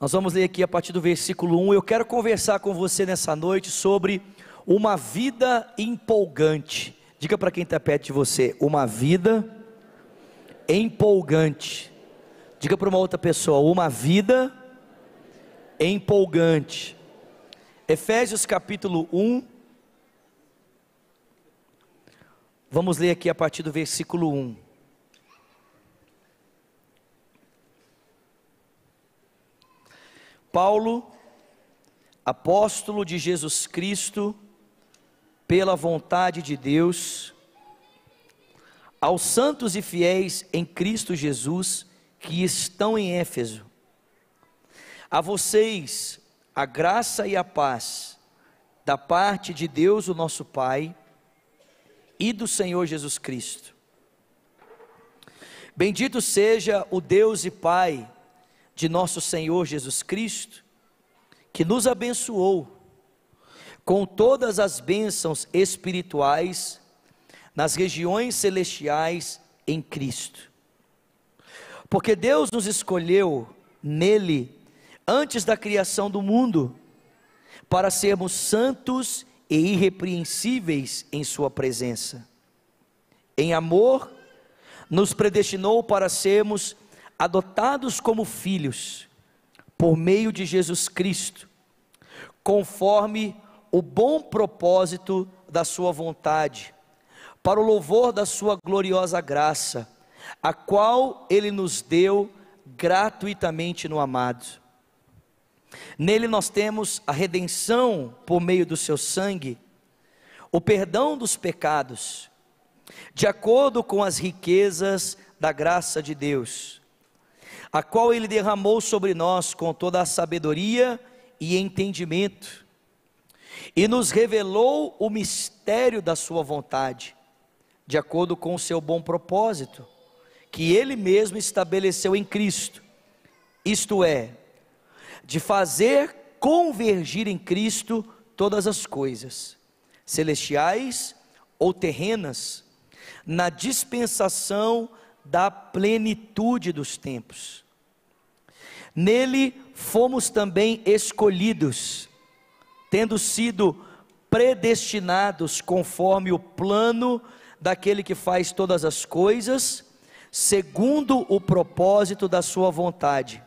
Nós vamos ler aqui a partir do versículo 1. Eu quero conversar com você nessa noite sobre uma vida empolgante. Diga para quem está perto de você: uma vida empolgante. Diga para uma outra pessoa: uma vida empolgante. Efésios capítulo 1. Vamos ler aqui a partir do versículo 1. Paulo, apóstolo de Jesus Cristo, pela vontade de Deus, aos santos e fiéis em Cristo Jesus, que estão em Éfeso, a vocês a graça e a paz, da parte de Deus o nosso Pai, e do Senhor Jesus Cristo. Bendito seja o Deus e Pai de nosso Senhor Jesus Cristo, que nos abençoou com todas as bênçãos espirituais nas regiões celestiais em Cristo. Porque Deus nos escolheu nele antes da criação do mundo, para sermos santos e irrepreensíveis em sua presença. Em amor, nos predestinou para sermos adotados como filhos, por meio de Jesus Cristo, conforme o bom propósito da sua vontade, para o louvor da sua gloriosa graça, a qual Ele nos deu gratuitamente no amado. Nele nós temos a redenção por meio do seu sangue, o perdão dos pecados, de acordo com as riquezas da graça de Deus, a qual Ele derramou sobre nós com toda a sabedoria e entendimento, e nos revelou o mistério da sua vontade, de acordo com o seu bom propósito, que Ele mesmo estabeleceu em Cristo, isto é, de fazer convergir em Cristo todas as coisas, celestiais ou terrenas, na dispensação da plenitude dos tempos. Nele fomos também escolhidos, tendo sido predestinados conforme o plano daquele que faz todas as coisas, segundo o propósito da sua vontade,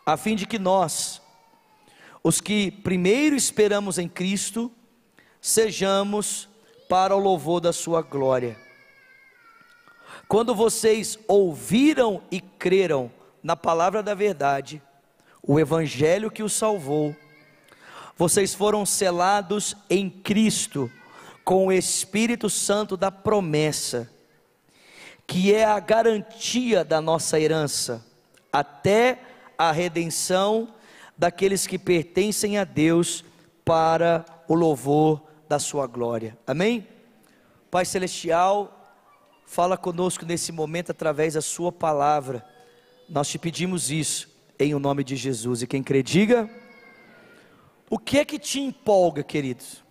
a fim de que nós, os que primeiro esperamos em Cristo, sejamos para o louvor da sua glória. Quando vocês ouviram e creram na palavra da verdade, o evangelho que os salvou, vocês foram selados em Cristo com o Espírito Santo da promessa, que é a garantia da nossa herança, até a redenção daqueles que pertencem a Deus, para o louvor da sua glória. Amém? Pai Celestial, fala conosco nesse momento através da sua palavra. Nós te pedimos isso em o nome de Jesus. E quem crê, diga: o que é que te empolga, queridos?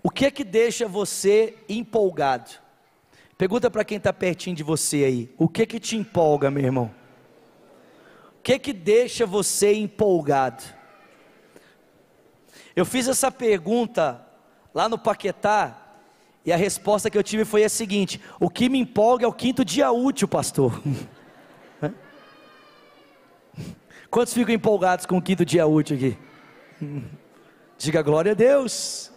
O que é que deixa você empolgado? Pergunta para quem está pertinho de você aí: o que é que te empolga, meu irmão? O que é que deixa você empolgado? Eu fiz essa pergunta lá no Paquetá, e a resposta que eu tive foi a seguinte: o que me empolga é o 5º dia útil, pastor. Quantos ficam empolgados com o 5º dia útil aqui? Diga glória a Deus.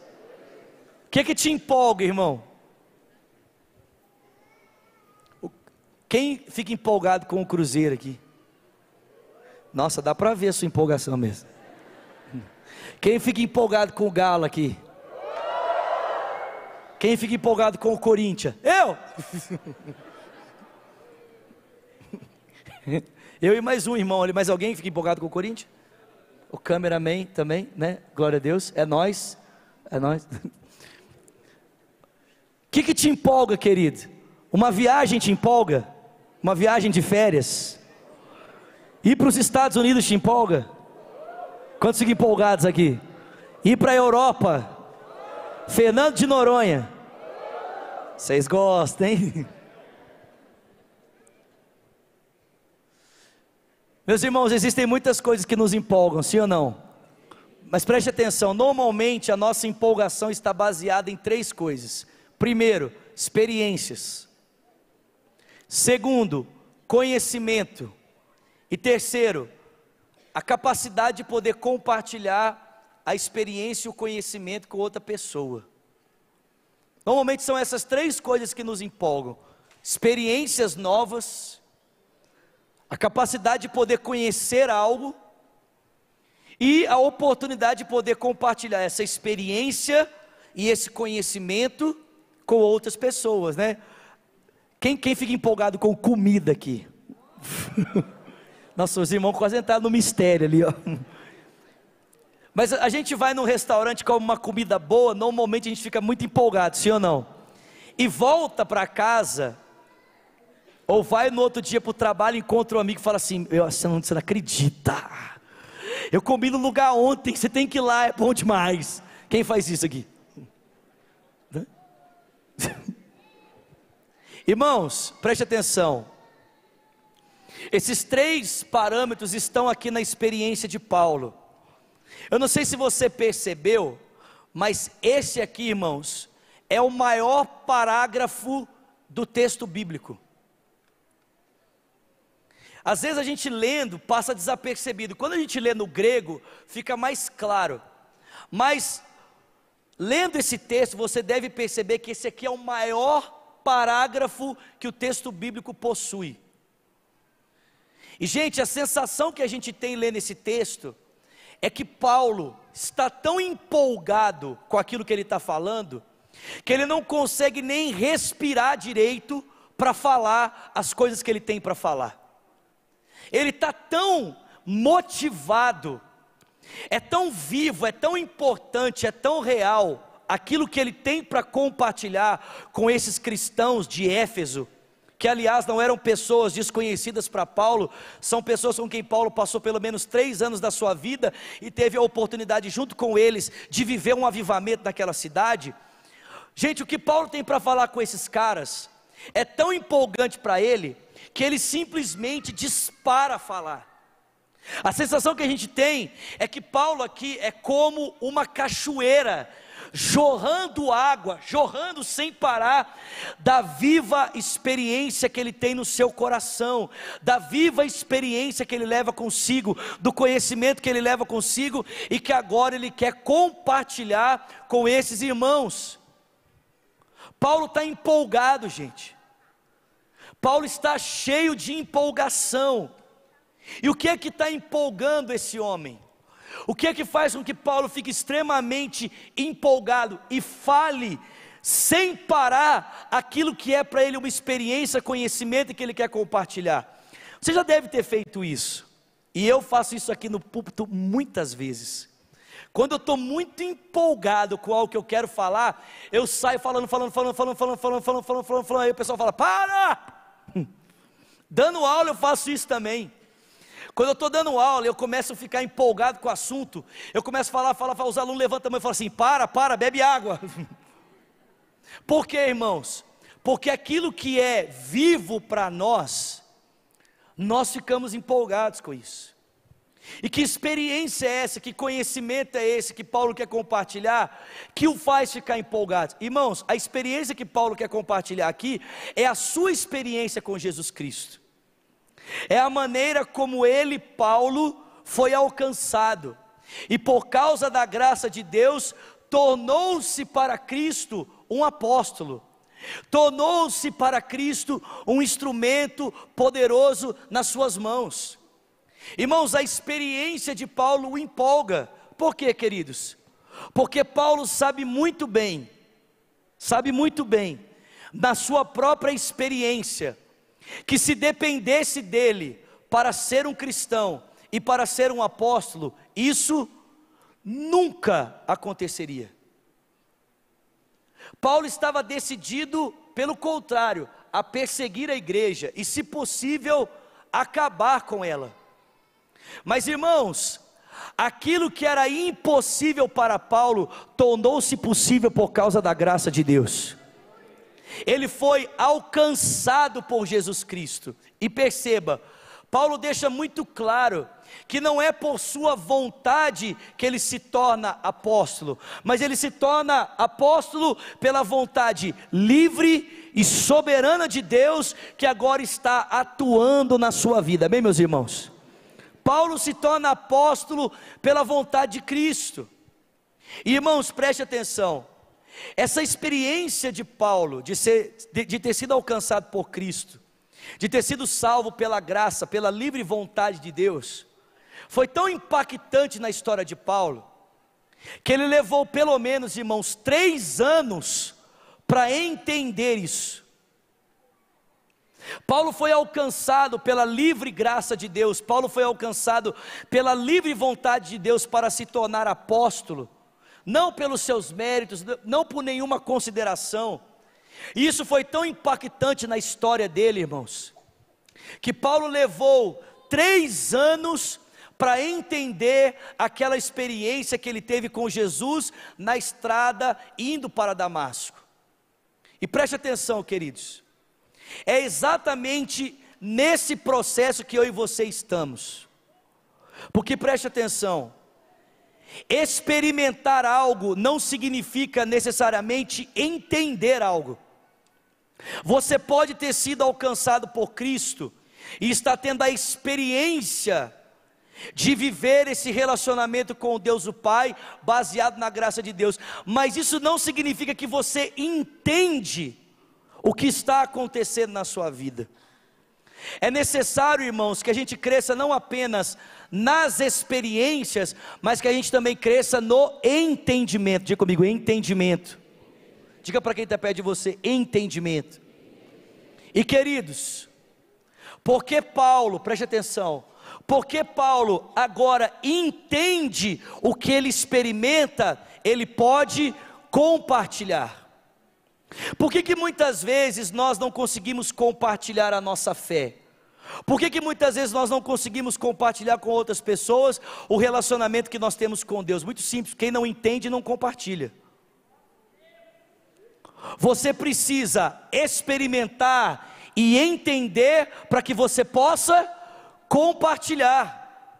O que é que te empolga, irmão? Quem fica empolgado com o Cruzeiro aqui? Nossa, dá para ver a sua empolgação mesmo. Quem fica empolgado com o Galo aqui? Quem fica empolgado com o Corinthians? Eu! Eu e mais um irmão ali. Mais alguém fica empolgado com o Corinthians? O cameraman também, né? Glória a Deus. É nós. É nós. O que te empolga, querido? Uma viagem te empolga? Uma viagem de férias? Ir para os Estados Unidos te empolga? Quantos ficam empolgados aqui? Ir para a Europa? Fernando de Noronha? Vocês gostam, hein? Meus irmãos, existem muitas coisas que nos empolgam, sim ou não? Mas preste atenção, normalmente a nossa empolgação está baseada em 3 coisas. Primeiro, experiências. Segundo, conhecimento. E terceiro, a capacidade de poder compartilhar a experiência e o conhecimento com outra pessoa. Normalmente são essas 3 coisas que nos empolgam: experiências novas, a capacidade de poder conhecer algo e a oportunidade de poder compartilhar essa experiência e esse conhecimento com outras pessoas, né? Quem fica empolgado com comida aqui? Nossa, os irmãos quase entraram no mistério ali, ó. Mas a gente vai num restaurante com uma comida boa, normalmente a gente fica muito empolgado, sim ou não? E volta para casa, ou vai no outro dia para o trabalho, encontra um amigo e fala assim: você não acredita, eu comi no lugar ontem, você tem que ir lá, é bom demais. Quem faz isso aqui? Irmãos, preste atenção. Esses 3 parâmetros estão aqui na experiência de Paulo. Eu não sei se você percebeu, mas esse aqui, irmãos, é o maior parágrafo do texto bíblico. Às vezes a gente lendo passa desapercebido. Quando a gente lê no grego, fica mais claro. Mas lendo esse texto, você deve perceber que esse aqui é o maior parágrafo que o texto bíblico possui. E gente, a sensação que a gente tem lendo esse texto é que Paulo está tão empolgado com aquilo que ele está falando, que ele não consegue nem respirar direito para falar as coisas que ele tem para falar. Ele está tão motivado, é tão vivo, é tão importante, é tão real aquilo que ele tem para compartilhar com esses cristãos de Éfeso, que aliás não eram pessoas desconhecidas para Paulo, são pessoas com quem Paulo passou pelo menos 3 anos da sua vida, e teve a oportunidade junto com eles, de viver um avivamento naquela cidade. Gente, o que Paulo tem para falar com esses caras, é tão empolgante para ele, que ele simplesmente dispara a falar. A sensação que a gente tem, é que Paulo aqui é como uma cachoeira, jorrando água, jorrando sem parar, da viva experiência que ele tem no seu coração, da viva experiência que ele leva consigo, do conhecimento que ele leva consigo, e que agora ele quer compartilhar com esses irmãos. Paulo está empolgado, gente. Paulo está cheio de empolgação. E o que é que está empolgando esse homem? O que é que faz com que Paulo fique extremamente empolgado e fale sem parar aquilo que é para ele uma experiência, conhecimento que ele quer compartilhar? Você já deve ter feito isso, e eu faço isso aqui no púlpito muitas vezes. Quando eu estou muito empolgado com algo que eu quero falar, eu saio falando, aí o pessoal fala: para! Dando aula eu faço isso também. Quando eu estou dando aula, eu começo a ficar empolgado com o assunto, eu começo a falar, os alunos levantam a mão e falam assim: para, bebe água. Por quê, irmãos? Porque aquilo que é vivo para nós ficamos empolgados com isso. E que experiência é essa, que conhecimento é esse que Paulo quer compartilhar, que o faz ficar empolgado? Irmãos, a experiência que Paulo quer compartilhar aqui, é a sua experiência com Jesus Cristo. É a maneira como ele, Paulo, foi alcançado, e por causa da graça de Deus, tornou-se para Cristo um apóstolo, tornou-se para Cristo um instrumento poderoso nas suas mãos. Irmãos, a experiência de Paulo o empolga. Por quê, queridos? Porque Paulo sabe muito bem, na sua própria experiência, que se dependesse dele para ser um cristão e para ser um apóstolo, isso nunca aconteceria. Paulo estava decidido, pelo contrário, a perseguir a igreja e, se possível, acabar com ela. Mas, irmãos, aquilo que era impossível para Paulo, tornou-se possível por causa da graça de Deus. Ele foi alcançado por Jesus Cristo. E perceba, Paulo deixa muito claro que não é por sua vontade que ele se torna apóstolo, mas ele se torna apóstolo pela vontade livre e soberana de Deus, que agora está atuando na sua vida, amém, meus irmãos? Paulo se torna apóstolo pela vontade de Cristo. E, irmãos, preste atenção, essa experiência de Paulo, de ter sido alcançado por Cristo, de ter sido salvo pela graça, pela livre vontade de Deus, foi tão impactante na história de Paulo, que ele levou pelo menos, irmãos, 3 anos para entender isso. Paulo foi alcançado pela livre graça de Deus, Paulo foi alcançado pela livre vontade de Deus para se tornar apóstolo, não pelos seus méritos, não por nenhuma consideração. E isso foi tão impactante na história dele, irmãos, que Paulo levou 3 anos para entender aquela experiência que ele teve com Jesus na estrada indo para Damasco. E preste atenção, queridos, é exatamente nesse processo que eu e você estamos, porque preste atenção, experimentar algo não significa necessariamente entender algo. Você pode ter sido alcançado por Cristo e está tendo a experiência de viver esse relacionamento com Deus o Pai, baseado na graça de Deus, mas isso não significa que você entende o que está acontecendo na sua vida. É necessário, irmãos, que a gente cresça não apenas nas experiências, mas que a gente também cresça no entendimento. Diga comigo, entendimento. Diga para quem está perto de você, entendimento. E queridos, porque Paulo, preste atenção, porque Paulo agora entende o que ele experimenta, ele pode compartilhar. Por que muitas vezes nós não conseguimos compartilhar a nossa fé? Por que muitas vezes nós não conseguimos compartilhar com outras pessoas o relacionamento que nós temos com Deus? Muito simples, quem não entende não compartilha. Você precisa experimentar e entender para que você possa compartilhar.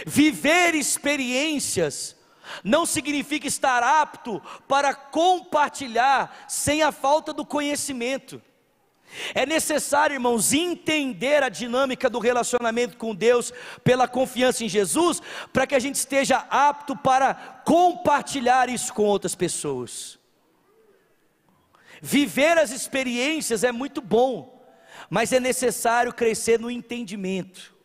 Viver experiências não significa estar apto para compartilhar sem a falta do conhecimento. É necessário, irmãos, entender a dinâmica do relacionamento com Deus pela confiança em Jesus, para que a gente esteja apto para compartilhar isso com outras pessoas. Viver as experiências é muito bom, mas é necessário crescer no entendimento.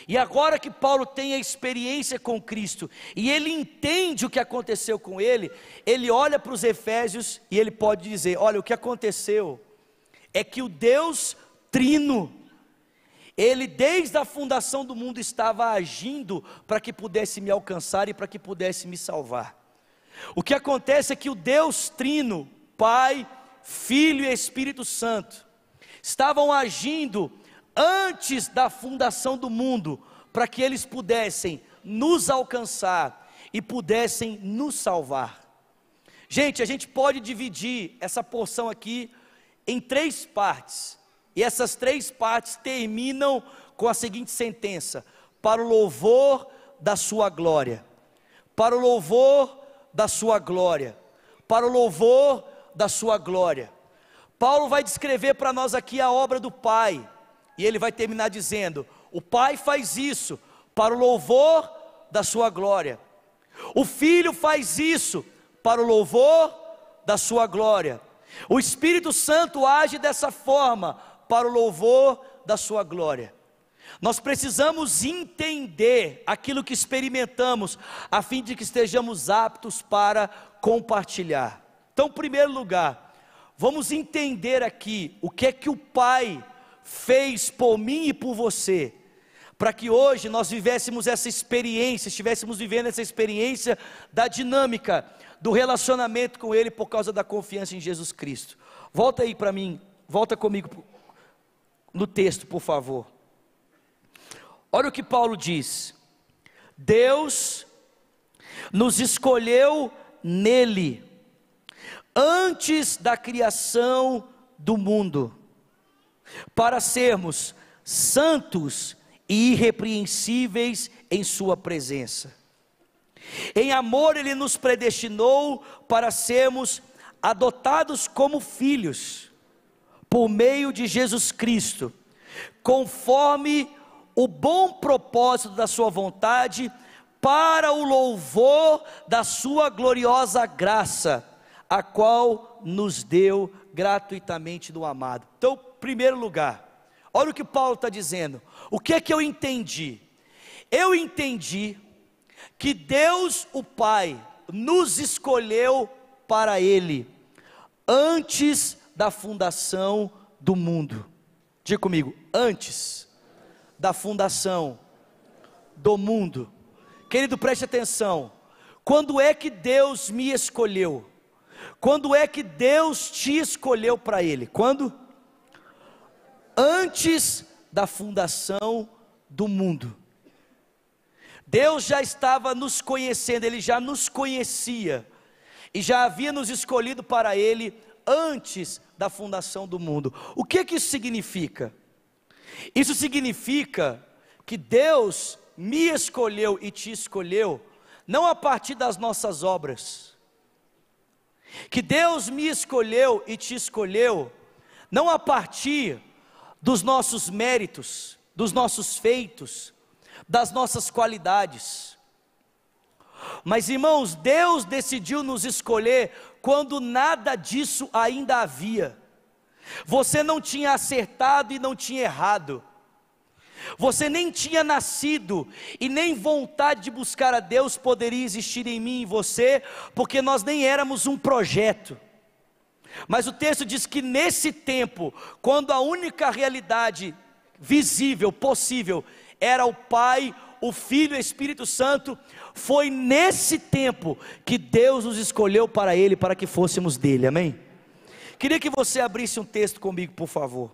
E agora que Paulo tem a experiência com Cristo, e ele entende o que aconteceu com ele, ele olha para os Efésios e ele pode dizer: olha, o que aconteceu é que o Deus Trino, ele desde a fundação do mundo estava agindo para que pudesse me alcançar e para que pudesse me salvar. O que acontece é que o Deus Trino, Pai, Filho e Espírito Santo, estavam agindo antes da fundação do mundo, para que eles pudessem nos alcançar e pudessem nos salvar. Gente, a gente pode dividir essa porção aqui em 3 partes, e essas 3 partes terminam com a seguinte sentença: para o louvor da sua glória, para o louvor da sua glória, para o louvor da sua glória. Paulo vai descrever para nós aqui a obra do Pai, e ele vai terminar dizendo: o Pai faz isso para o louvor da sua glória, o Filho faz isso para o louvor da sua glória, o Espírito Santo age dessa forma para o louvor da sua glória. Nós precisamos entender aquilo que experimentamos, a fim de que estejamos aptos para compartilhar. Então, em primeiro lugar, vamos entender aqui o que é que o Pai fez por mim e por você, para que hoje nós vivêssemos essa experiência, estivéssemos vivendo essa experiência da dinâmica do relacionamento com Ele, por causa da confiança em Jesus Cristo. Volta aí para mim, volta comigo no texto, por favor. Olha o que Paulo diz: Deus nos escolheu nele, antes da criação do mundo, para sermos santos e irrepreensíveis em sua presença. Em amor Ele nos predestinou para sermos adotados como filhos, por meio de Jesus Cristo, conforme o bom propósito da sua vontade, para o louvor da sua gloriosa graça, a qual nos deu gratuitamente do amado. Então, primeiro lugar, olha o que Paulo está dizendo. O que é que eu entendi? Eu entendi que Deus o Pai nos escolheu para Ele, antes da fundação do mundo. Diga comigo, antes da fundação do mundo. Querido, preste atenção. Quando é que Deus me escolheu? Quando é que Deus te escolheu para Ele? Quando? Antes da fundação do mundo. Deus já estava nos conhecendo, Ele já nos conhecia, e já havia nos escolhido para Ele antes da fundação do mundo. O que que isso significa? Isso significa que Deus me escolheu e te escolheu, não a partir das nossas obras, que Deus me escolheu e te escolheu, não a partir dos nossos méritos, dos nossos feitos, das nossas qualidades, mas irmãos, Deus decidiu nos escolher quando nada disso ainda havia. Você não tinha acertado e não tinha errado, você nem tinha nascido, e nem vontade de buscar a Deus poderia existir em mim e em você, porque nós nem éramos um projeto. Mas o texto diz que nesse tempo, quando a única realidade visível, possível, era o Pai, o Filho e o Espírito Santo, foi nesse tempo que Deus nos escolheu para Ele, para que fôssemos dele, amém? Queria que você abrisse um texto comigo, por favor.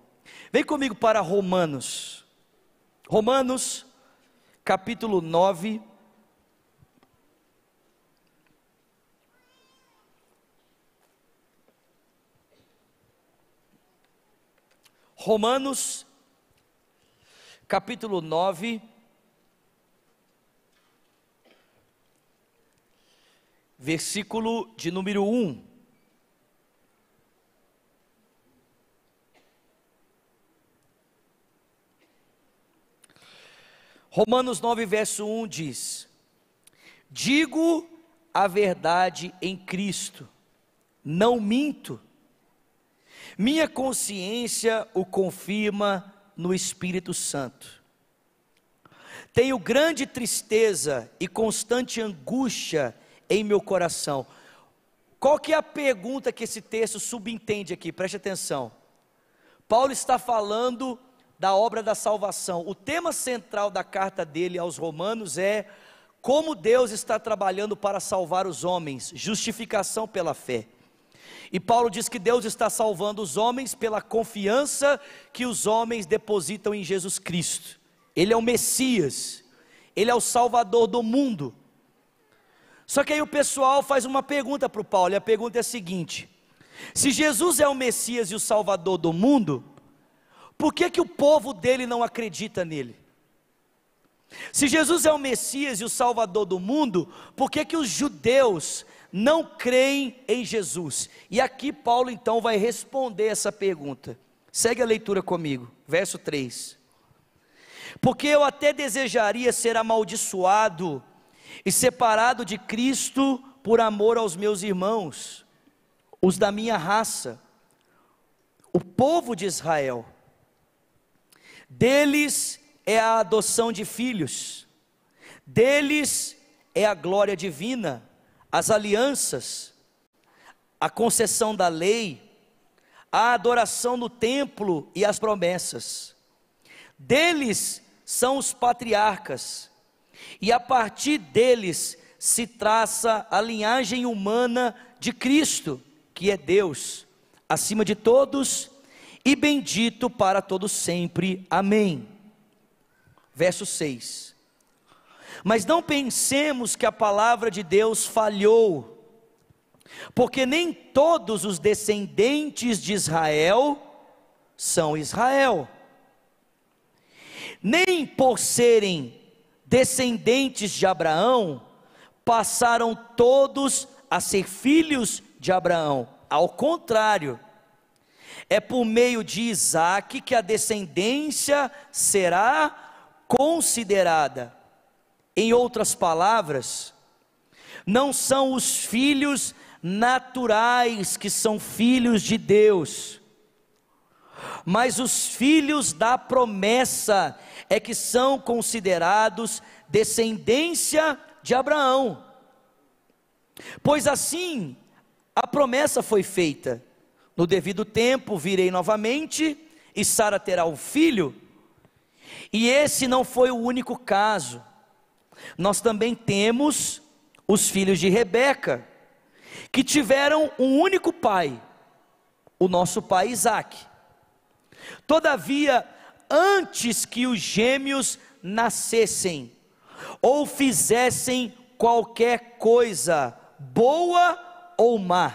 Vem comigo para Romanos, capítulo 9, Romanos, capítulo 9, versículo de número 1. Romanos 9, verso 1 diz: digo a verdade em Cristo, não minto, minha consciência o confirma no Espírito Santo. Tenho grande tristeza e constante angústia em meu coração. Qual que é a pergunta que esse texto subentende aqui? Preste atenção. Paulo está falando da obra da salvação. O tema central da carta dele aos Romanos é como Deus está trabalhando para salvar os homens, justificação pela fé. E Paulo diz que Deus está salvando os homens pela confiança que os homens depositam em Jesus Cristo. Ele é o Messias, Ele é o Salvador do mundo. Só que aí o pessoal faz uma pergunta para o Paulo, e a pergunta é a seguinte: se Jesus é o Messias e o Salvador do mundo, por que que o povo dele não acredita nele? Se Jesus é o Messias e o Salvador do mundo, por que que os judeus não creem em Jesus? E aqui Paulo então vai responder essa pergunta. Segue a leitura comigo, verso 3. Porque eu até desejaria ser amaldiçoado e separado de Cristo por amor aos meus irmãos, os da minha raça, o povo de Israel. Deles é a adoção de filhos, deles é a glória divina, as alianças, a concessão da lei, a adoração no templo e as promessas. Deles são os patriarcas, e a partir deles se traça a linhagem humana de Cristo, que é Deus, acima de todos, e bendito para todos sempre, amém. Verso 6. Mas não pensemos que a palavra de Deus falhou, porque nem todos os descendentes de Israel são Israel. nem por serem descendentes de Abraão, passaram todos a ser filhos de Abraão. Ao contrário, é por meio de Isaque que a descendência será considerada. Em outras palavras, não são os filhos naturais que são filhos de Deus, mas os filhos da promessa é que são considerados descendência de Abraão. Pois assim a promessa foi feita: no devido tempo virei novamente, e Sara terá um filho. E esse não foi o único caso. Nós também temos os filhos de Rebeca, que tiveram um único pai, o nosso pai Isaque. Todavia, antes que os gêmeos nascessem, ou fizessem qualquer coisa, boa ou má,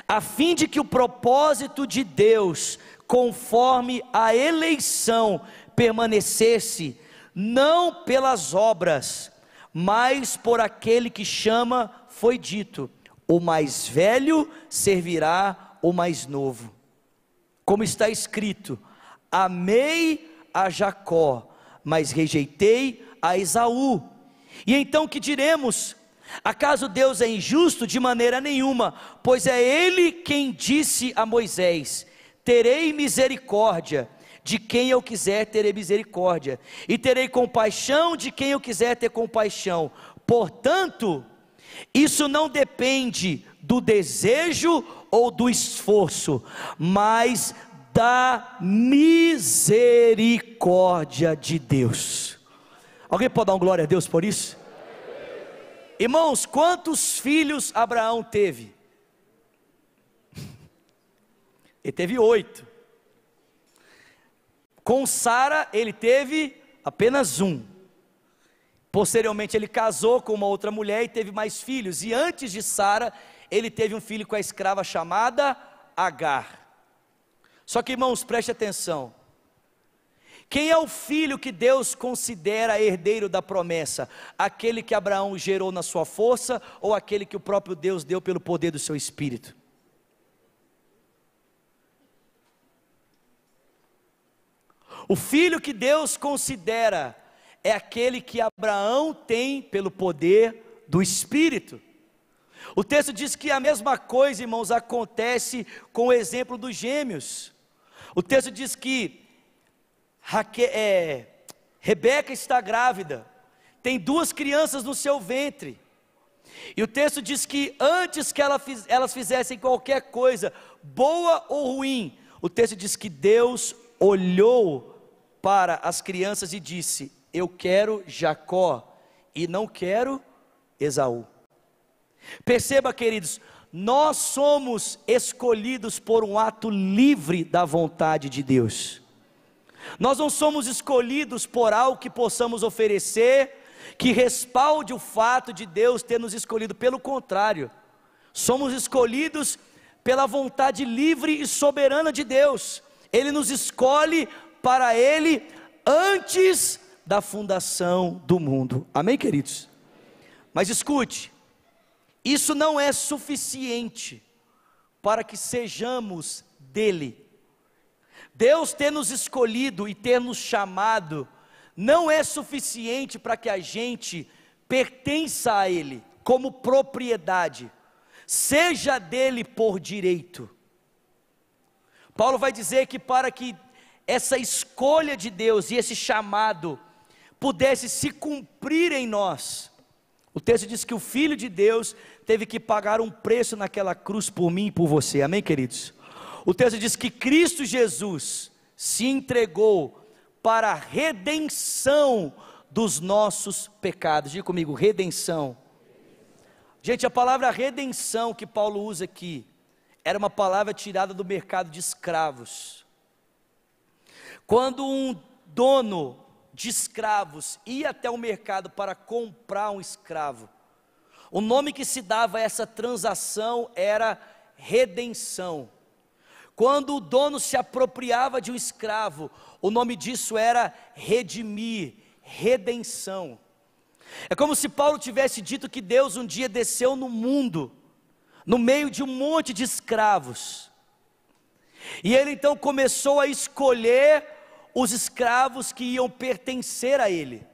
a fim de que o propósito de Deus, conforme a eleição, permanecesse, não pelas obras, mas por aquele que chama, foi dito: o mais velho servirá o mais novo. Como está escrito: amei a Jacó, mas rejeitei a Esaú. E então que diremos? Acaso Deus é injusto? De maneira nenhuma, pois é Ele quem disse a Moisés: terei misericórdia de quem eu quiser, terei misericórdia, e terei compaixão de quem eu quiser ter compaixão. Portanto, isso não depende do desejo ou do esforço, mas da misericórdia de Deus. Alguém pode dar um glória a Deus por isso? Irmãos, quantos filhos Abraão teve? Ele teve 8. Com Sara ele teve apenas 1. Posteriormente ele casou com uma outra mulher e teve mais filhos. E antes de Sara, ele teve um filho com a escrava chamada Agar. Só que, irmãos, preste atenção. Quem é o filho que Deus considera herdeiro da promessa? Aquele que Abraão gerou na sua força, ou aquele que o próprio Deus deu pelo poder do seu espírito? O filho que Deus considera é aquele que Abraão tem pelo poder do Espírito. O texto diz que a mesma coisa, irmãos, acontece com o exemplo dos gêmeos. O texto diz que Rebeca está grávida, tem 2 crianças no seu ventre. E o texto diz que antes que elas fizessem qualquer coisa, boa ou ruim, o texto diz que Deus olhou para as crianças e disse: eu quero Jacó e não quero Esaú. Perceba, queridos, nós somos escolhidos por um ato livre da vontade de Deus. Nós não somos escolhidos por algo que possamos oferecer, que respalde o fato de Deus ter nos escolhido. Pelo contrário, somos escolhidos pela vontade livre e soberana de Deus. Ele nos escolhe para Ele antes da fundação do mundo. Amém, queridos? Mas escute, isso não é suficiente para que sejamos dele. Deus ter nos escolhido e ter nos chamado não é suficiente para que a gente pertença a Ele como propriedade, seja dele por direito. Paulo vai dizer que para que essa escolha de Deus e esse chamado pudesse se cumprir em nós, o texto diz que o Filho de Deus teve que pagar um preço naquela cruz por mim e por você. Amém, queridos? O texto diz que Cristo Jesus se entregou para a redenção dos nossos pecados. Diga comigo, redenção. Gente, a palavra redenção que Paulo usa aqui era uma palavra tirada do mercado de escravos. Quando um dono de escravos ia até o mercado para comprar um escravo, o nome que se dava a essa transação era redenção. Quando o dono se apropriava de um escravo, o nome disso era redimir, redenção. É como se Paulo tivesse dito que Deus um dia desceu no mundo, no meio de um monte de escravos, e ele então começou a escolher os escravos que iam pertencer a ele.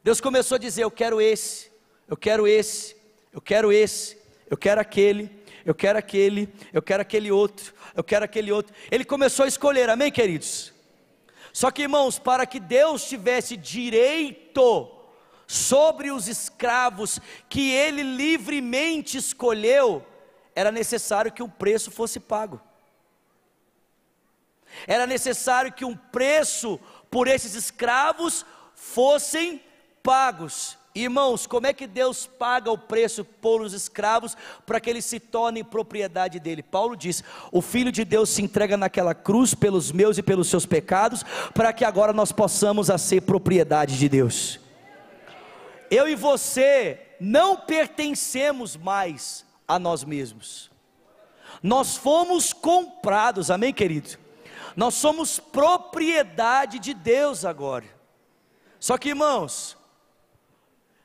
Deus começou a dizer: eu quero esse, eu quero esse, eu quero esse, eu quero aquele, eu quero aquele, eu quero aquele outro, eu quero aquele outro. Ele começou a escolher, amém, queridos? Só que, irmãos, para que Deus tivesse direito sobre os escravos que ele livremente escolheu, era necessário que um preço fosse pago. Era necessário que um preço por esses escravos fossem pagos. Irmãos, como é que Deus paga o preço por os escravos para que eles se tornem propriedade dele? Paulo diz: o Filho de Deus se entrega naquela cruz pelos meus e pelos seus pecados, para que agora nós possamos ser propriedade de Deus. Eu e você não pertencemos mais a nós mesmos, nós fomos comprados, amém, querido? Nós somos propriedade de Deus agora. Só que, irmãos,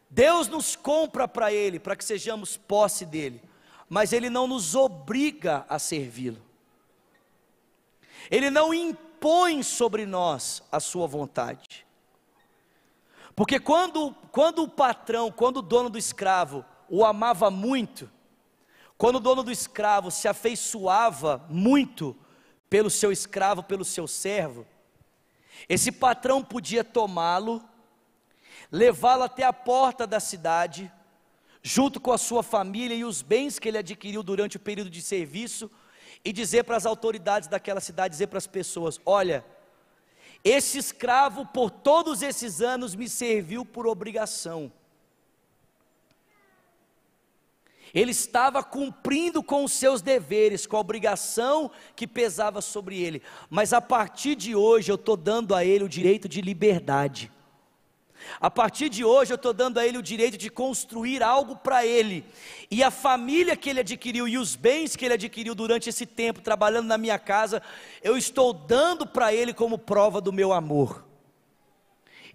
Deus nos compra para Ele, para que sejamos posse dEle, mas Ele não nos obriga a servi-lo. Ele não impõe sobre nós a sua vontade. Porque quando o patrão, quando o dono do escravo o amava muito, quando o dono do escravo se afeiçoava muito pelo seu escravo, pelo seu servo, esse patrão podia tomá-lo, levá-lo até a porta da cidade, junto com a sua família e os bens que ele adquiriu durante o período de serviço, e dizer para as autoridades daquela cidade, dizer para as pessoas: olha, esse escravo por todos esses anos me serviu por obrigação, ele estava cumprindo com os seus deveres, com a obrigação que pesava sobre ele, mas a partir de hoje eu estou dando a ele o direito de liberdade. A partir de hoje eu estou dando a ele o direito de construir algo para ele, e a família que ele adquiriu e os bens que ele adquiriu durante esse tempo trabalhando na minha casa, eu estou dando para ele como prova do meu amor.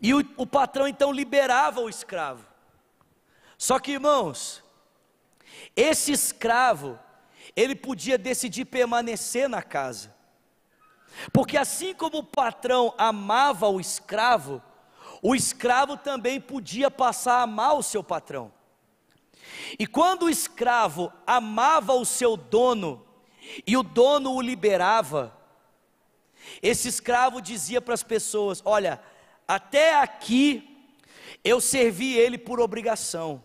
E o patrão então liberava o escravo. Só que, irmãos, esse escravo, ele podia decidir permanecer na casa, porque assim como o patrão amava o escravo também podia passar a amar o seu patrão. E quando o escravo amava o seu dono, e o dono o liberava, esse escravo dizia para as pessoas: olha, até aqui eu servi ele por obrigação,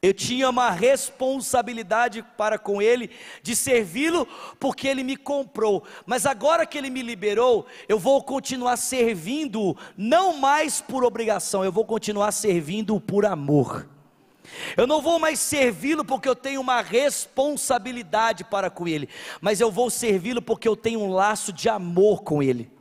eu tinha uma responsabilidade para com ele, de servi-lo, porque ele me comprou, mas agora que ele me liberou, eu vou continuar servindo, não mais por obrigação, eu vou continuar servindo por amor. Eu não vou mais servi-lo porque eu tenho uma responsabilidade para com ele, mas eu vou servi-lo porque eu tenho um laço de amor com ele.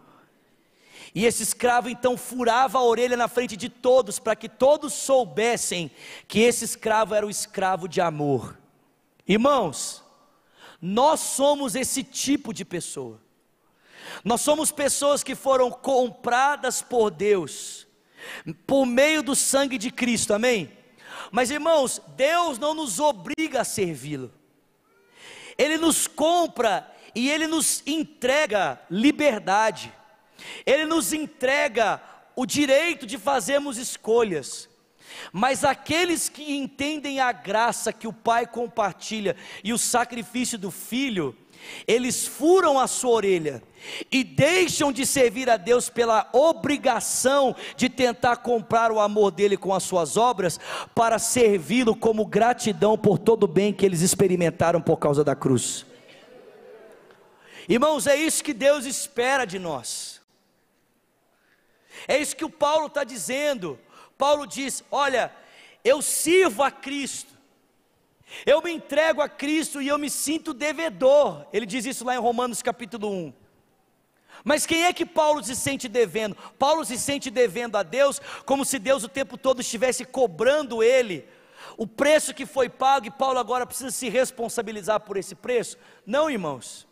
E esse escravo então furava a orelha na frente de todos, para que todos soubessem que esse escravo era o escravo de amor. Irmãos, nós somos esse tipo de pessoa. Nós somos pessoas que foram compradas por Deus, por meio do sangue de Cristo, amém? Mas, irmãos, Deus não nos obriga a servi-lo. Ele nos compra e Ele nos entrega liberdade. Ele nos entrega o direito de fazermos escolhas, mas aqueles que entendem a graça que o Pai compartilha e o sacrifício do Filho, eles furam a sua orelha e deixam de servir a Deus pela obrigação de tentar comprar o amor dele com as suas obras, para servi-lo como gratidão por todo o bem que eles experimentaram por causa da cruz. Irmãos, é isso que Deus espera de nós. É isso que o Paulo está dizendo. Paulo diz: olha, eu sirvo a Cristo, eu me entrego a Cristo e eu me sinto devedor. Ele diz isso lá em Romanos capítulo 1. Mas quem é que Paulo se sente devendo? Paulo se sente devendo a Deus, como se Deus o tempo todo estivesse cobrando ele o preço que foi pago, e Paulo agora precisa se responsabilizar por esse preço. Não, irmãos.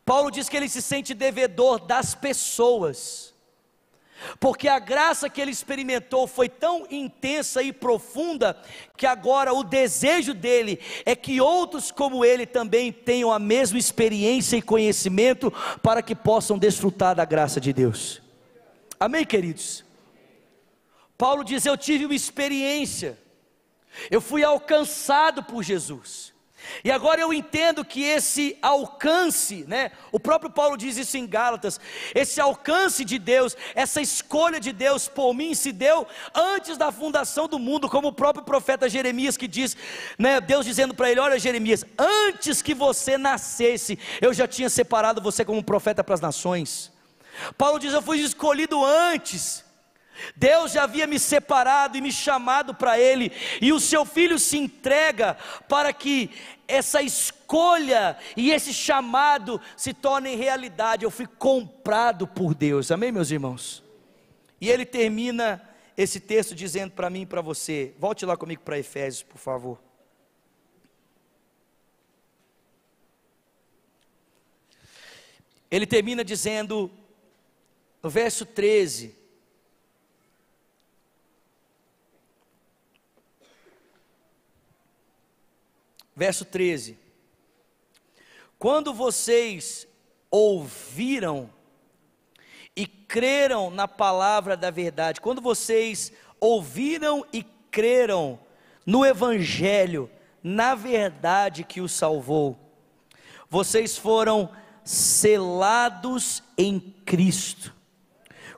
Paulo diz que ele se sente devedor das pessoas, porque a graça que ele experimentou foi tão intensa e profunda, que agora o desejo dele é que outros como ele também tenham a mesma experiência e conhecimento, para que possam desfrutar da graça de Deus. Amém, queridos? Paulo diz: eu tive uma experiência, eu fui alcançado por Jesus, e agora eu entendo que esse alcance, o próprio Paulo diz isso em Gálatas, esse alcance de Deus, essa escolha de Deus por mim se deu antes da fundação do mundo, como o próprio profeta Jeremias que diz, Deus dizendo para ele: olha Jeremias, antes que você nascesse, eu já tinha separado você como profeta para as nações. Paulo diz: eu fui escolhido antes, Deus já havia me separado e me chamado para Ele, e o seu Filho se entrega para que essa escolha e esse chamado se tornem realidade. Eu fui comprado por Deus, amém, meus irmãos? E ele termina esse texto dizendo para mim e para você, volte lá comigo para Efésios, por favor. Ele termina dizendo, no verso 13, verso 13: quando vocês ouviram e creram na palavra da verdade, quando vocês ouviram e creram no Evangelho, na verdade que os salvou, vocês foram selados em Cristo,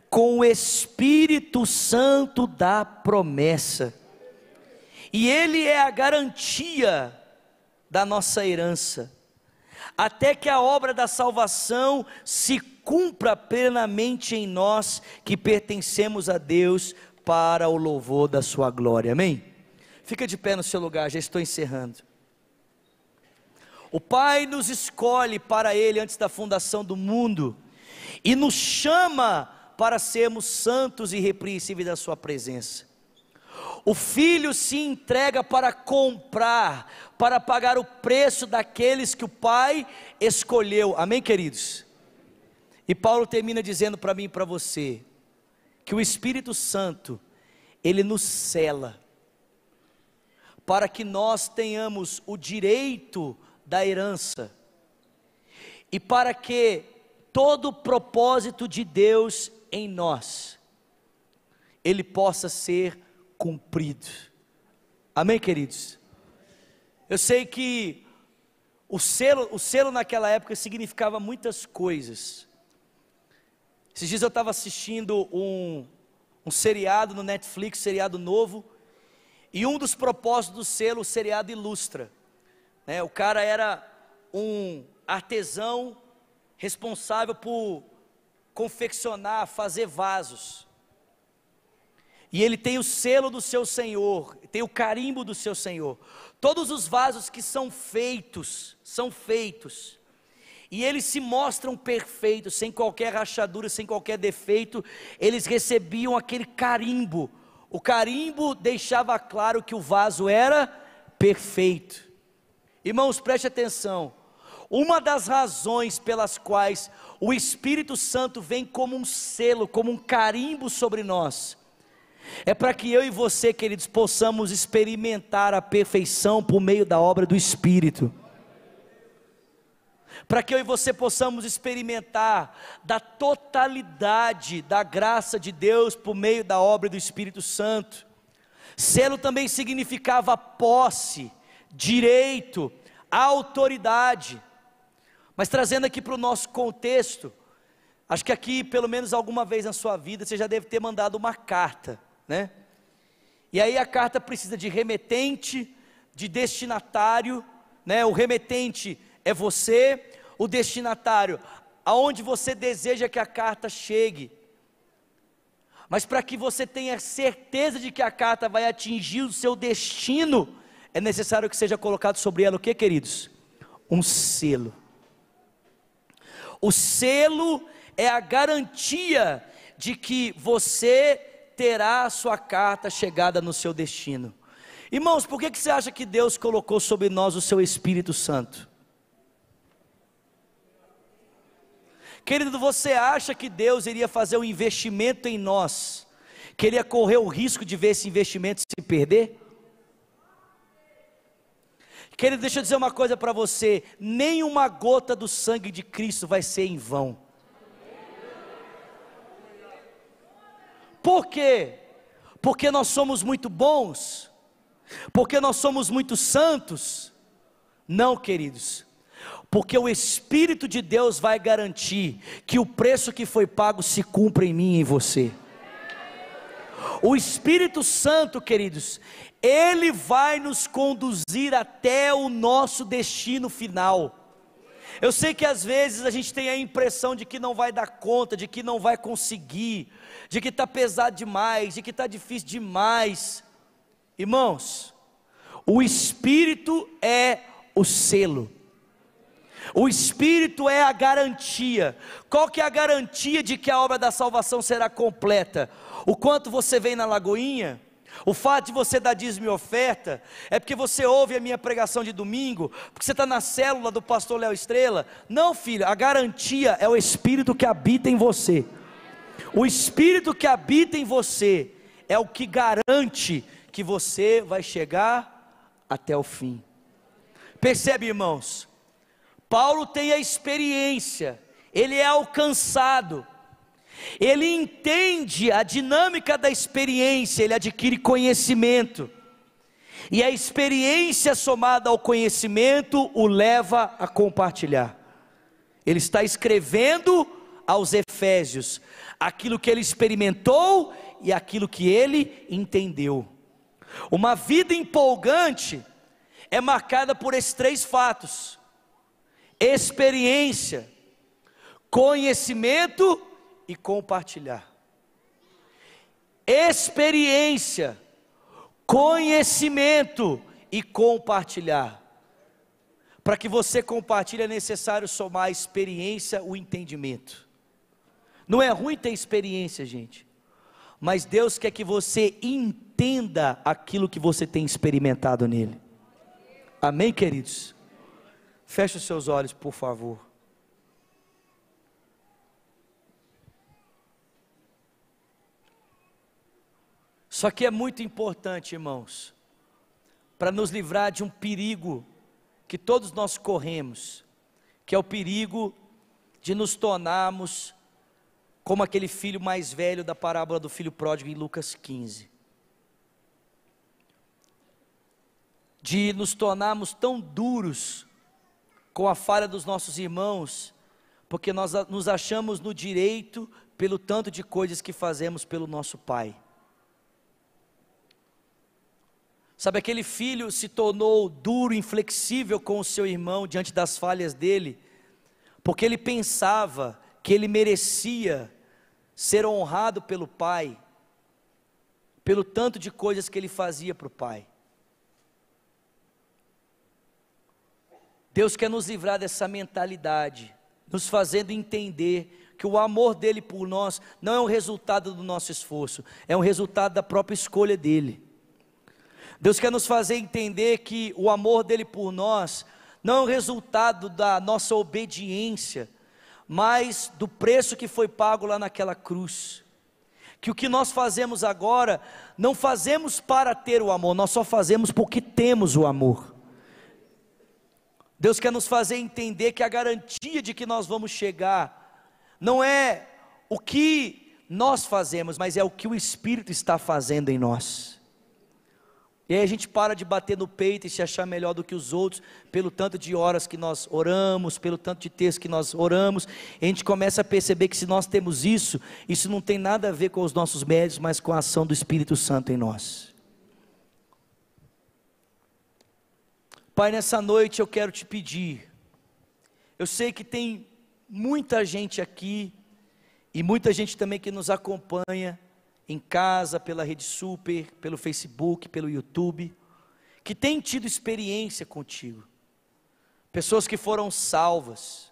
com o Espírito Santo da promessa, e Ele é a garantia da nossa herança, até que a obra da salvação se cumpra plenamente em nós, que pertencemos a Deus, para o louvor da sua glória, amém? Fica de pé no seu lugar, já estou encerrando. O Pai nos escolhe para Ele antes da fundação do mundo, e nos chama para sermos santos e irrepreensíveis da sua presença. O Filho se entrega para comprar, para pagar o preço daqueles que o Pai escolheu, amém, queridos? E Paulo termina dizendo para mim e para você, que o Espírito Santo, Ele nos sela, para que nós tenhamos o direito da herança, e para que todo o propósito de Deus em nós, ele possa ser cumprido, amém, queridos? Eu sei que o selo naquela época significava muitas coisas. Esses dias eu estava assistindo um seriado no Netflix, seriado novo, e um dos propósitos do selo, o seriado ilustra, o cara era um artesão responsável por confeccionar, fazer vasos, e ele tem o selo do seu Senhor, tem o carimbo do seu Senhor. Todos os vasos que são feitos, e eles se mostram perfeitos, sem qualquer rachadura, sem qualquer defeito, eles recebiam aquele carimbo. O carimbo deixava claro que o vaso era perfeito. Irmãos, preste atenção, uma das razões pelas quais o Espírito Santo vem como um selo, como um carimbo sobre nós, é para que eu e você, queridos, possamos experimentar a perfeição por meio da obra do Espírito, para que eu e você possamos experimentar da totalidade da graça de Deus por meio da obra do Espírito Santo. Selo também significava posse, direito, autoridade. Mas trazendo aqui para o nosso contexto, acho que aqui pelo menos alguma vez na sua vida você já deve ter mandado uma carta, e aí a carta precisa de remetente, de destinatário, o remetente é você, o destinatário, aonde você deseja que a carta chegue. Mas para que você tenha certeza de que a carta vai atingir o seu destino, é necessário que seja colocado sobre ela o que, queridos? Um selo. O selo é a garantia de que você terá a sua carta chegada no seu destino. Irmãos, por que você acha que Deus colocou sobre nós o seu Espírito Santo? Querido, você acha que Deus iria fazer um investimento em nós, queria correr o risco de ver esse investimento se perder? Querido, deixa eu dizer uma coisa para você: nenhuma gota do sangue de Cristo vai ser em vão. Por quê? Porque nós somos muito bons? Porque nós somos muito santos? Não, queridos, porque o Espírito de Deus vai garantir que o preço que foi pago se cumpra em mim e em você. O Espírito Santo, queridos, Ele vai nos conduzir até o nosso destino final. Eu sei que às vezes a gente tem a impressão de que não vai dar conta, de que não vai conseguir, de que está pesado demais, de que está difícil demais. Irmãos, o Espírito é o selo, o Espírito é a garantia. Qual que é a garantia de que a obra da salvação será completa? O quanto você vem na Lagoinha? O fato de você dar dízimo e oferta? É porque você ouve a minha pregação de domingo? Porque você está na célula do pastor Léo Estrela? Não, filho, a garantia é o Espírito que habita em você. O Espírito que habita em você é o que garante que você vai chegar até o fim. Percebe, irmãos? Paulo tem a experiência, ele é alcançado, ele entende a dinâmica da experiência, ele adquire conhecimento, e a experiência somada ao conhecimento o leva a compartilhar. Ele está escrevendo aos Efésios aquilo que ele experimentou e aquilo que ele entendeu. Uma vida empolgante é marcada por esses três fatos: experiência, conhecimento e compartilhar. Experiência, conhecimento e compartilhar. Para que você compartilhe é necessário somar a experiência, o entendimento. Não é ruim ter experiência, gente, mas Deus quer que você entenda aquilo que você tem experimentado nele. Amém, queridos? Feche os seus olhos, por favor. Só que é muito importante, irmãos, para nos livrar de um perigo que todos nós corremos, que é o perigo de nos tornarmos como aquele filho mais velho da parábola do filho pródigo em Lucas 15. De nos tornarmos tão duros com a falha dos nossos irmãos, porque nós nos achamos no direito pelo tanto de coisas que fazemos pelo nosso pai. Sabe, aquele filho se tornou duro, inflexível com o seu irmão diante das falhas dele, porque ele pensava que ele merecia ser honrado pelo pai, pelo tanto de coisas que ele fazia para o pai. Deus quer nos livrar dessa mentalidade, nos fazendo entender que o amor dele por nós não é um resultado do nosso esforço, é um resultado da própria escolha dele. Deus quer nos fazer entender que o amor dele por nós não é um resultado da nossa obediência, mas do preço que foi pago lá naquela cruz. Que o que nós fazemos agora, não fazemos para ter o amor, nós só fazemos porque temos o amor. Deus quer nos fazer entender que a garantia de que nós vamos chegar, não é o que nós fazemos, mas é o que o Espírito está fazendo em nós. E aí a gente para de bater no peito e se achar melhor do que os outros, pelo tanto de horas que nós oramos, pelo tanto de textos que nós oramos, e a gente começa a perceber que se nós temos isso, isso não tem nada a ver com os nossos méritos, mas com a ação do Espírito Santo em nós. Pai, nessa noite eu quero te pedir, eu sei que tem muita gente aqui, e muita gente também que nos acompanha, em casa, pela Rede Super, pelo Facebook, pelo YouTube, que tem tido experiência contigo, pessoas que foram salvas,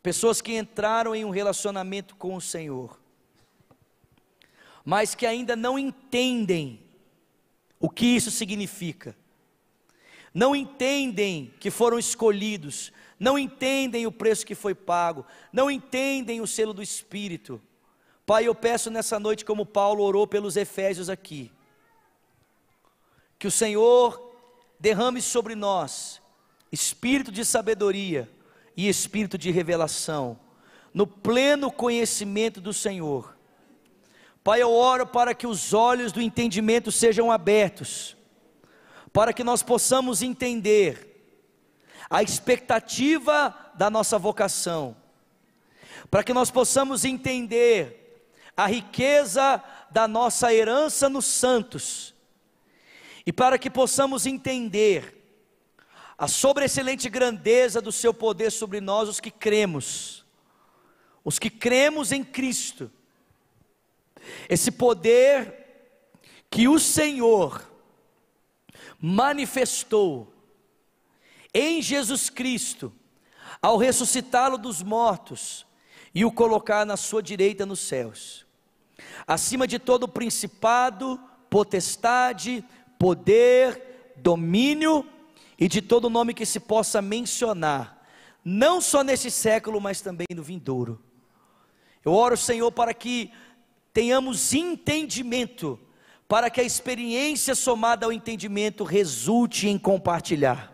pessoas que entraram em um relacionamento com o Senhor, mas que ainda não entendem o que isso significa. não entendem que foram escolhidos, não entendem o preço que foi pago, não entendem o selo do Espírito. Pai, eu peço nessa noite, como Paulo orou pelos Efésios aqui, que o Senhor derrame sobre nós espírito de sabedoria e espírito de revelação, no pleno conhecimento do Senhor. Pai, eu oro para que os olhos do entendimento sejam abertos, para que nós possamos entender a expectativa da nossa vocação, para que nós possamos entender a riqueza da nossa herança nos santos, e para que possamos entender a sobreexcelente grandeza do seu poder sobre nós, os que cremos em Cristo, esse poder que o Senhor manifestou em Jesus Cristo, ao ressuscitá-lo dos mortos e o colocar na sua direita nos céus, acima de todo principado, potestade, poder, domínio e de todo nome que se possa mencionar, não só nesse século, mas também no vindouro. Eu oro, Senhor, para que tenhamos entendimento, para que a experiência somada ao entendimento resulte em compartilhar,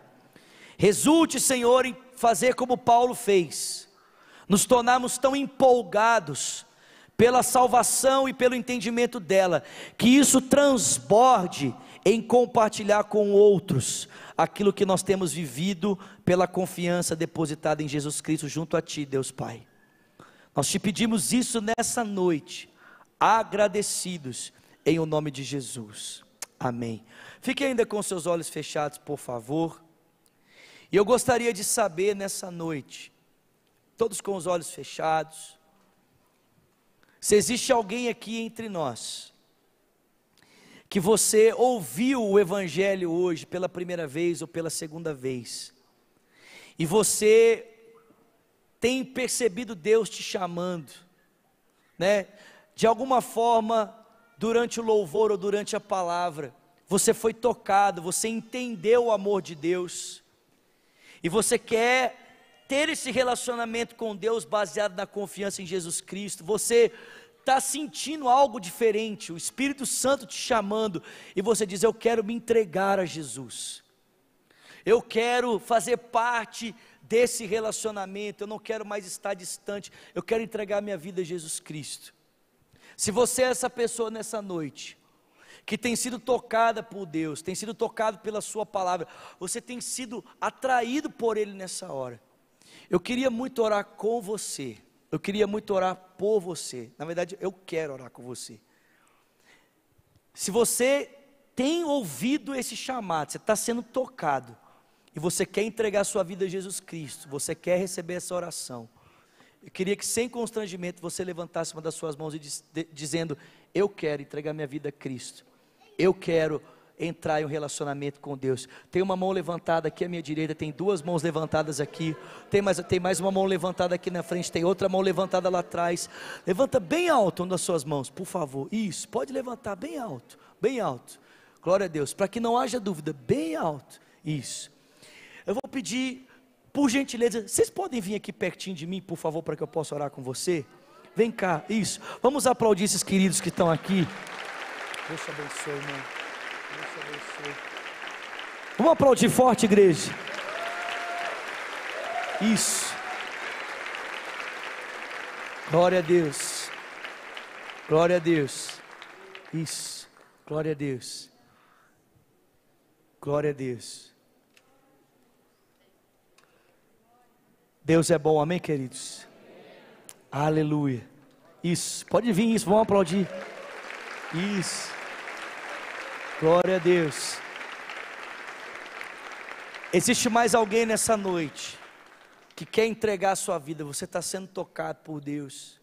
resulte, Senhor, em fazer como Paulo fez, nos tornarmos tão empolgados pela salvação e pelo entendimento dela, que isso transborde em compartilhar com outros aquilo que nós temos vivido pela confiança depositada em Jesus Cristo junto a Ti, Deus Pai. Nós te pedimos isso nessa noite, agradecidos em o nome de Jesus, amém. Fique ainda com seus olhos fechados, por favor. E eu gostaria de saber nessa noite, todos com os olhos fechados, se existe alguém aqui entre nós, que você ouviu o Evangelho hoje pela primeira vez ou pela segunda vez, e você tem percebido Deus te chamando, né? De alguma forma, durante o louvor ou durante a palavra, você foi tocado, você entendeu o amor de Deus, e você quer ter esse relacionamento com Deus baseado na confiança em Jesus Cristo. Você está sentindo algo diferente, o Espírito Santo te chamando, e você diz: eu quero me entregar a Jesus, eu quero fazer parte desse relacionamento, eu não quero mais estar distante, eu quero entregar minha vida a Jesus Cristo. Se você é essa pessoa nessa noite, que tem sido tocada por Deus, tem sido tocado pela sua palavra, você tem sido atraído por Ele nessa hora, eu queria muito orar com você, eu queria muito orar por você, na verdade eu quero orar com você. Se você tem ouvido esse chamado, você está sendo tocado, e você quer entregar sua vida a Jesus Cristo, você quer receber essa oração, eu queria que sem constrangimento você levantasse uma das suas mãos e dizendo: eu quero entregar minha vida a Cristo, eu quero entrar em um relacionamento com Deus. Tem uma mão levantada aqui à minha direita, tem duas mãos levantadas aqui, tem mais uma mão levantada aqui na frente, tem outra mão levantada lá atrás. Levanta bem alto uma das suas mãos, por favor. Isso, pode levantar bem alto, bem alto. Glória a Deus, para que não haja dúvida, bem alto. Isso. Eu vou pedir, por gentileza, vocês podem vir aqui pertinho de mim, por favor, para que eu possa orar com você? Vem cá, isso. Vamos aplaudir esses queridos que estão aqui. Deus te abençoe, irmão. Deus te abençoe. Vamos aplaudir forte, igreja. Isso. Glória a Deus. Glória a Deus. Isso. Glória a Deus. Glória a Deus. Deus é bom, amém, queridos? Aleluia. Isso, pode vir, isso, vamos aplaudir. Isso. Glória a Deus. Existe mais alguém nessa noite que quer entregar a sua vida? Você está sendo tocado por Deus,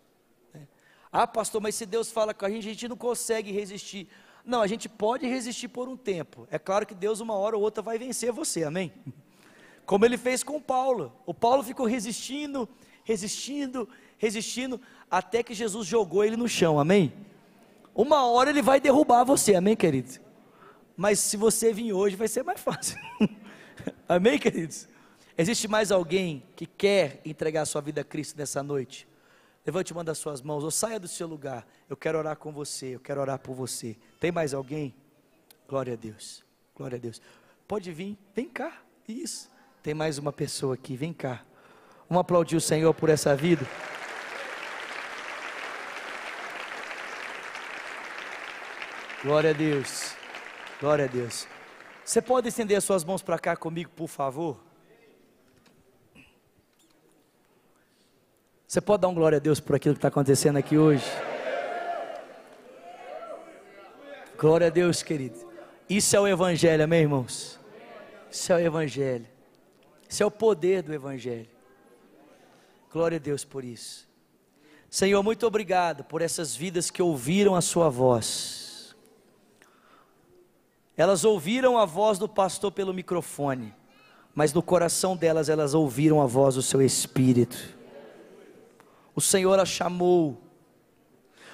né? Ah, pastor, mas se Deus fala com a gente não consegue resistir. Não, a gente pode resistir por um tempo. É claro que Deus uma hora ou outra vai vencer você, amém? Como Ele fez com Paulo. O Paulo ficou resistindo, até que Jesus jogou ele no chão, amém? Uma hora Ele vai derrubar você, amém, querido? Mas se você vir hoje vai ser mais fácil. Amém, queridos? Existe mais alguém que quer entregar a sua vida a Cristo nessa noite? Levante uma das suas mãos, ou saia do seu lugar. Eu quero orar com você, eu quero orar por você. Tem mais alguém? Glória a Deus, glória a Deus. Pode vir, vem cá, isso. Tem mais uma pessoa aqui, vem cá. Vamos aplaudir o Senhor por essa vida. Glória a Deus, glória a Deus. Você pode estender as suas mãos para cá comigo, por favor? Você pode dar um glória a Deus por aquilo que está acontecendo aqui hoje? Glória a Deus, querido. Isso é o Evangelho, amém, irmãos? Isso é o Evangelho. Isso é o poder do Evangelho. Glória a Deus por isso. Senhor, muito obrigado por essas vidas que ouviram a sua voz. Elas ouviram a voz do pastor pelo microfone, mas no coração delas, elas ouviram a voz do seu Espírito. O Senhor as chamou,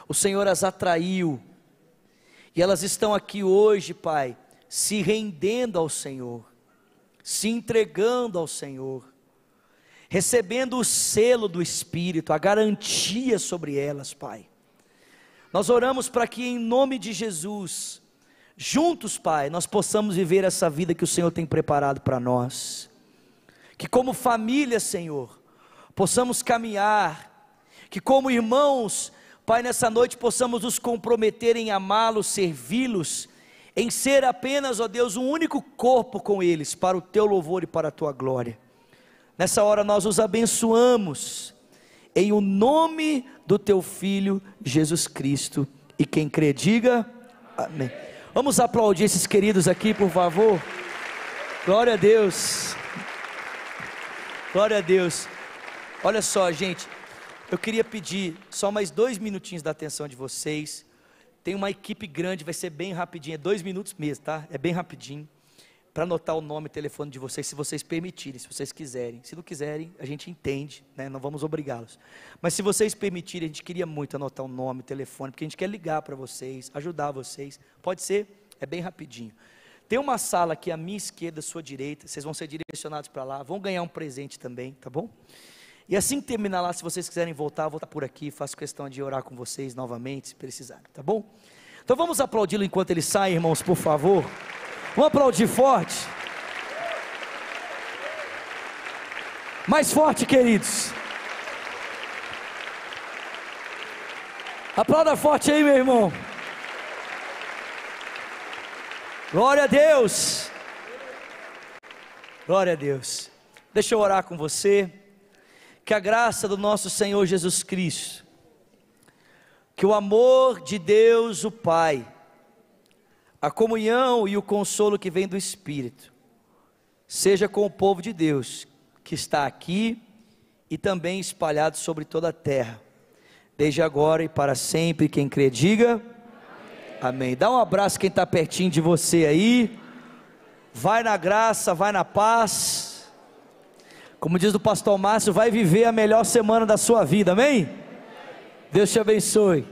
o Senhor as atraiu, e elas estão aqui hoje, Pai, se rendendo ao Senhor, se entregando ao Senhor, recebendo o selo do Espírito, a garantia sobre elas, Pai. Nós oramos para que em nome de Jesus, juntos, Pai, nós possamos viver essa vida que o Senhor tem preparado para nós, que como família, Senhor, possamos caminhar, que como irmãos, Pai, nessa noite possamos nos comprometer em amá-los, servi-los, em ser apenas, ó Deus, um único corpo com eles, para o Teu louvor e para a Tua glória. Nessa hora nós os abençoamos, em o nome do Teu Filho, Jesus Cristo, e quem crê diga, amém. Vamos aplaudir esses queridos aqui, por favor. Glória a Deus, glória a Deus. Olha só, gente, eu queria pedir só mais 2 minutinhos da atenção de vocês. Tem uma equipe grande, vai ser bem rapidinho, é 2 minutos mesmo, tá? É bem rapidinho, para anotar o nome e telefone de vocês, se vocês permitirem, se vocês quiserem. Se não quiserem, a gente entende, né? Não vamos obrigá-los. Mas se vocês permitirem, a gente queria muito anotar o nome, o telefone, porque a gente quer ligar para vocês, ajudar vocês. Pode ser? É bem rapidinho. Tem uma sala aqui à minha esquerda, à sua direita, vocês vão ser direcionados para lá, vão ganhar um presente também, tá bom? E assim que terminar lá, se vocês quiserem voltar, eu vou estar por aqui, faço questão de orar com vocês novamente, se precisarem, tá bom? Então vamos aplaudi-lo enquanto ele sai, irmãos, por favor. Vamos aplaudir forte. Mais forte, queridos. Aplauda forte aí, meu irmão. Glória a Deus. Glória a Deus. Deixa eu orar com você. Que a graça do nosso Senhor Jesus Cristo, que o amor de Deus o Pai, a comunhão e o consolo que vem do Espírito, seja com o povo de Deus, que está aqui e também espalhado sobre toda a terra, desde agora e para sempre. Quem crê diga amém. Amém. Dá um abraço quem está pertinho de você aí, vai na graça, vai na paz. Como diz o pastor Márcio, vai viver a melhor semana da sua vida, amém? Deus te abençoe.